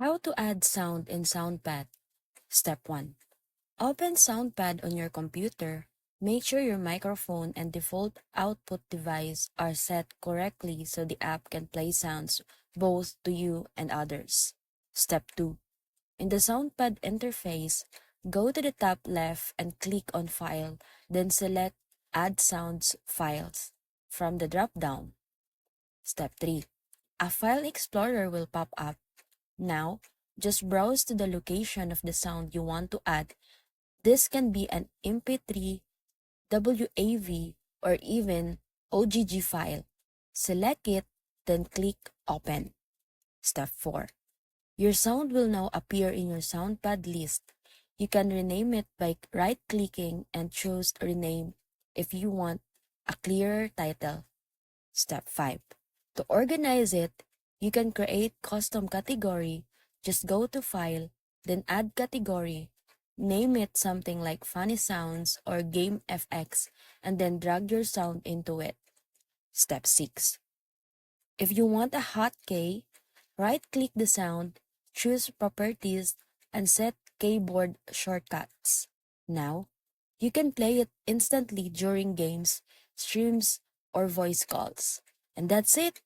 How to add sound in Soundpad. Step 1. Open Soundpad on your computer. Make sure your microphone and default output device are set correctly so the app can play sounds both to you and others. Step 2. In the Soundpad interface, go to the top left and click on File, then select Add Sounds Files from the drop-down. Step 3. A file explorer will pop up. Now, just browse to the location of the sound you want to add. This can be an MP3, WAV, or even OGG file. Select it, then click Open. Step 4. Your sound will now appear in your Soundpad list. You can rename it by right-clicking and choose Rename if you want a clearer title. Step 5. To organize it, you can create custom category. Just go to File, then Add Category. Name it something like Funny Sounds or Game FX, and then drag your sound into it. Step 6. If you want a hotkey, right-click the sound, choose Properties, and set keyboard shortcuts. Now, you can play it instantly during games, streams, or voice calls. And that's it.